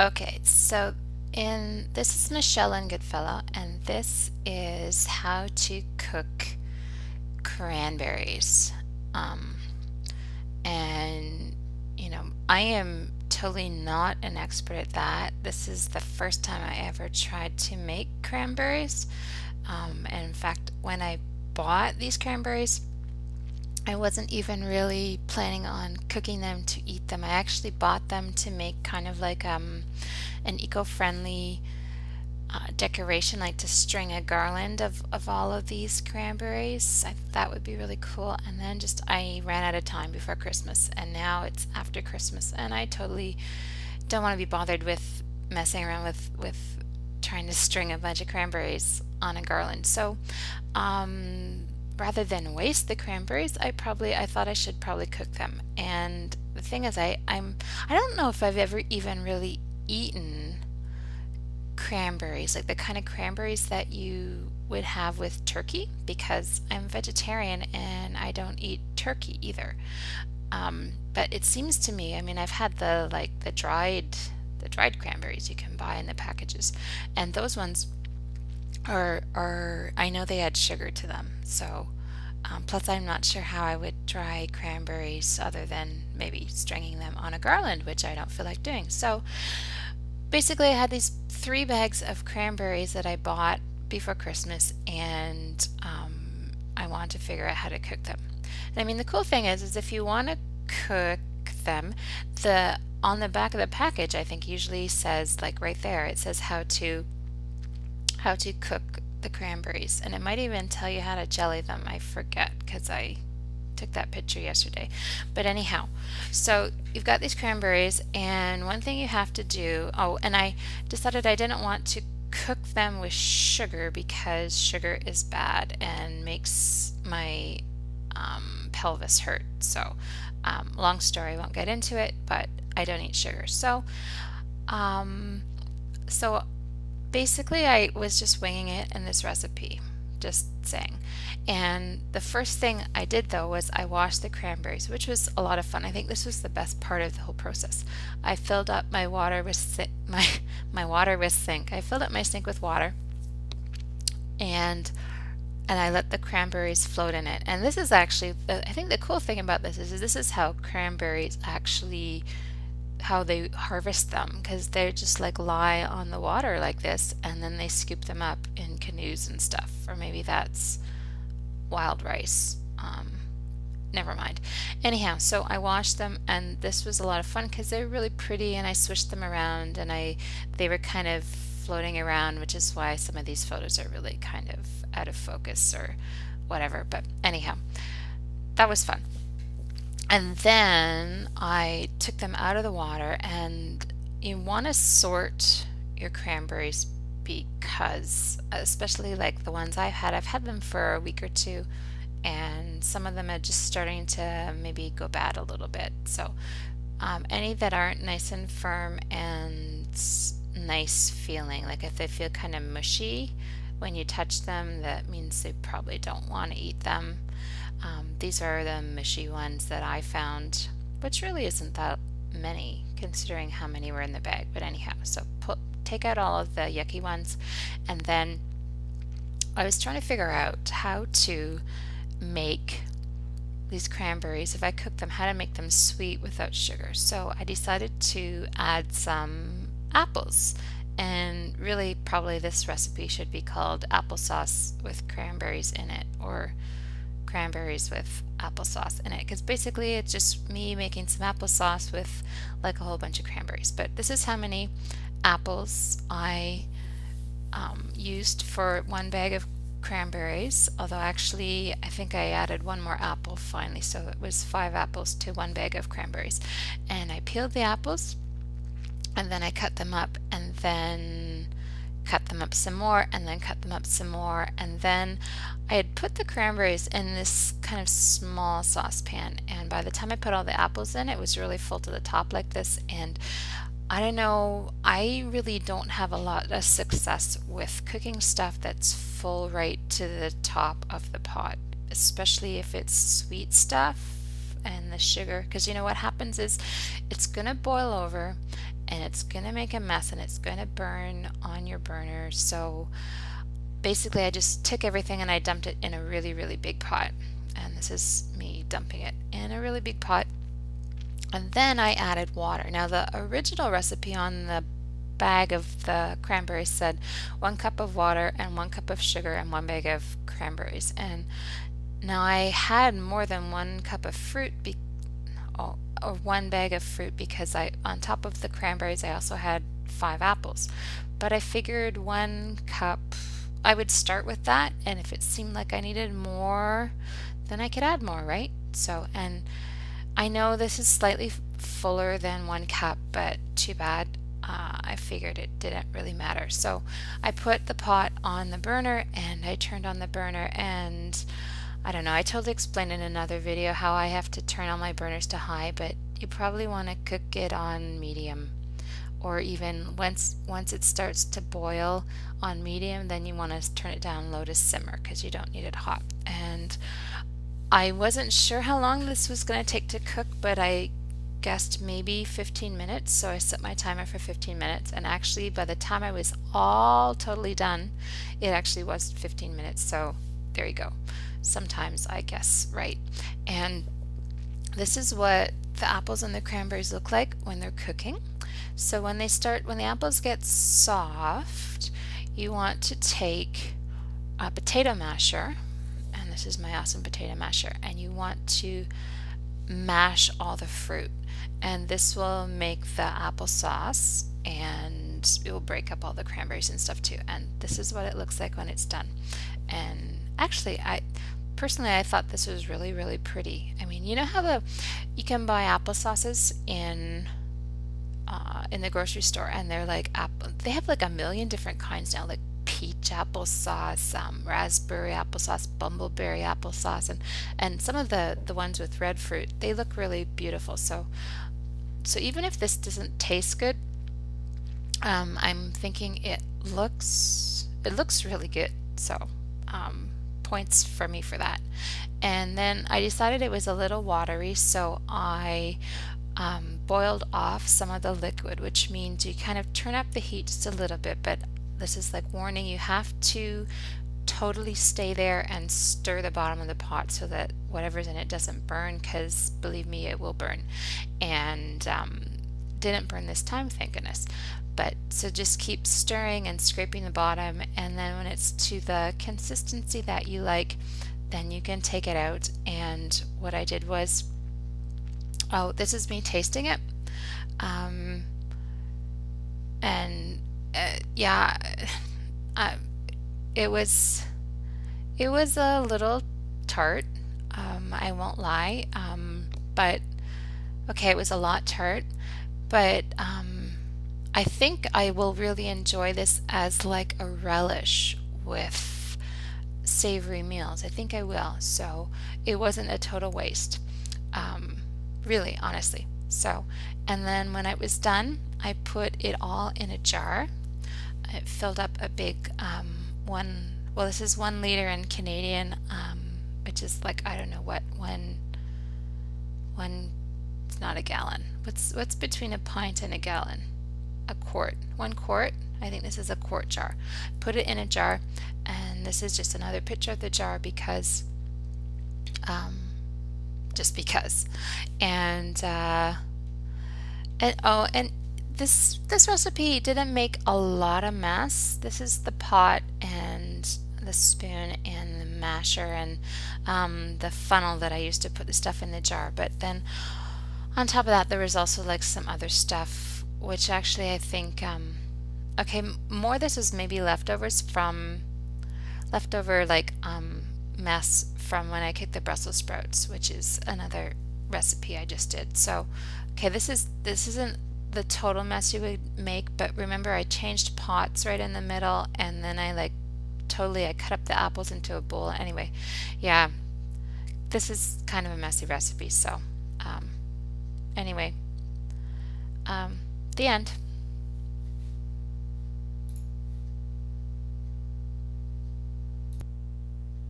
Okay, so in this is Michelle and Goodfellow, and this is how to cook cranberries. Um, and I am totally not an expert at that. This is the first time I ever tried to make cranberries. And in fact, when I bought these cranberries, I wasn't even really planning on cooking them to eat them. I actually bought them to make kind of like an eco-friendly decoration, like to string a garland of all of these cranberries. That would be really cool. And then just I ran out of time before Christmas, and now it's after Christmas, and I totally don't want to be bothered with messing around with trying to string a bunch of cranberries on a garland. So, rather than waste the cranberries, I thought I should probably cook them. And the thing is, I don't know if I've ever even really eaten cranberries, like the kind of cranberries that you would have with turkey, because I'm vegetarian and I don't eat turkey either. But it seems to me, I mean, I've had the dried cranberries you can buy in the packages, and those ones are I know they add sugar to them. So plus I'm not sure how I would dry cranberries other than maybe stringing them on a garland, which I don't feel like doing. So basically, I had these 3 bags of cranberries that I bought before Christmas, and I wanted to figure out how to cook them. And I mean, the cool thing is if you want to cook them, the on the back of the package, I think usually says, like right there, it says how to cook the cranberries, and it might even tell you how to jelly them. I forget because I took that picture yesterday. But anyhow, so you've got these cranberries, and one thing you have to do, oh, and I decided I didn't want to cook them with sugar because sugar is bad and makes my pelvis hurt. So, long story, I won't get into it, but I don't eat sugar. Um, so basically, I was just winging it in this recipe, just saying. And the first thing I did though was I washed the cranberries, which was a lot of fun. I think this was the best part of the whole process. I filled up my water with my water with sink. I filled up my sink with water, and I let the cranberries float in it. And this is actually, I think the cool thing about this is this is how cranberries actually how they harvest them, because they're just like lie on the water like this, and then they scoop them up in canoes and stuff. Or maybe that's wild rice. Never mind. Anyhow, so I washed them, and this was a lot of fun because they're really pretty, and I swished them around, and they were kind of floating around, which is why some of these photos are really kind of out of focus or whatever. But anyhow, that was fun. And then I took them out of the water, and you want to sort your cranberries because, especially like the ones I've had them for a week or two, and some of them are just starting to maybe go bad a little bit. So, any that aren't nice and firm and nice feeling, like if they feel kind of mushy when you touch them, that means they probably don't want to eat them. These are the mushy ones that I found, which really isn't that many considering how many were in the bag. But anyhow, so take out all of the yucky ones, and then I was trying to figure out how to make these cranberries, if I cook them, how to make them sweet without sugar. So I decided to add some apples. And really, probably this recipe should be called applesauce with cranberries in it, or cranberries with applesauce in it, because basically it's just me making some applesauce with like a whole bunch of cranberries. But this is how many apples I used for 1 bag of cranberries, although actually I think I added one more apple finally, so it was 5 apples to 1 bag of cranberries. And I peeled the apples, and then I cut them up, and then cut them up some more, and then cut them up some more. And then I had put the cranberries in this kind of small saucepan, and by the time I put all the apples in, it was really full to the top like this. And I don't know, I really don't have a lot of success with cooking stuff that's full right to the top of the pot, especially if it's sweet stuff and the sugar, because you know what happens is it's gonna boil over, and it's gonna make a mess and it's gonna burn on your burner. So basically I just took everything and I dumped it in a really, really big pot. And this is me dumping it in a really big pot. And then I added water. Now the original recipe on the bag of the cranberries said 1 cup of water and 1 cup of sugar and 1 bag of cranberries. And now I had more than 1 cup of fruit or 1 bag of fruit because I, on top of the cranberries, I also had 5 apples. But I figured 1 cup, I would start with that, and if it seemed like I needed more, then I could add more, right? So, and I know this is slightly fuller than 1 cup, but too bad. I figured it didn't really matter. So I put the pot on the burner and I turned on the burner, and I don't know, I totally explained in another video how I have to turn all my burners to high, but you probably want to cook it on medium, or even once it starts to boil on medium, then you want to turn it down low to simmer because you don't need it hot. And I wasn't sure how long this was going to take to cook, but I guessed maybe 15 minutes, so I set my timer for 15 minutes, and actually by the time I was all totally done, it actually was 15 minutes. So there you go. Sometimes I guess right. And this is what the apples and the cranberries look like when they're cooking. So when the apples get soft, you want to take a potato masher, and this is my awesome potato masher, and you want to mash all the fruit, and this will make the applesauce, and it will break up all the cranberries and stuff too. And this is what it looks like when it's done. And actually, I thought this was really, really pretty. I mean, you know how you can buy applesauces in the grocery store, and they're like they have like a million different kinds now, like peach applesauce, raspberry applesauce, bumbleberry applesauce, and some of the ones with red fruit, they look really beautiful. So even if this doesn't taste good, I'm thinking it looks really good. So points for me for that. And then I decided it was a little watery, so I boiled off some of the liquid, which means you kind of turn up the heat just a little bit, but this is like warning, you have to totally stay there and stir the bottom of the pot so that whatever's in it doesn't burn, because believe me, it will burn. And didn't burn this time, thank goodness. But so just keep stirring and scraping the bottom, and then when it's to the consistency that you like, then you can take it out. And what I did was, this is me tasting it, and yeah, it was a little tart. I won't lie, but okay, it was a lot tart, but I think I will really enjoy this as like a relish with savory meals. I think I will. So it wasn't a total waste, really, honestly. So, and then when it was done, I put it all in a jar. It filled up a big this is 1 liter in Canadian, which is like, I don't know what, it's not a gallon. What's between a pint and a gallon? A quart. 1 quart. I think this is a quart jar. Put it in a jar, and this is just another picture of the jar because, just because. And this recipe didn't make a lot of mess. This is the pot and the spoon and the masher and the funnel that I used to put the stuff in the jar. But then on top of that, there was also like some other stuff, which actually I think, more this is maybe leftover like mess from when I cooked the Brussels sprouts, which is another recipe I just did. So, okay, this isn't the total mess you would make, but remember I changed pots right in the middle, and then I cut up the apples into a bowl. Anyway, yeah, this is kind of a messy recipe. So, anyway, the end.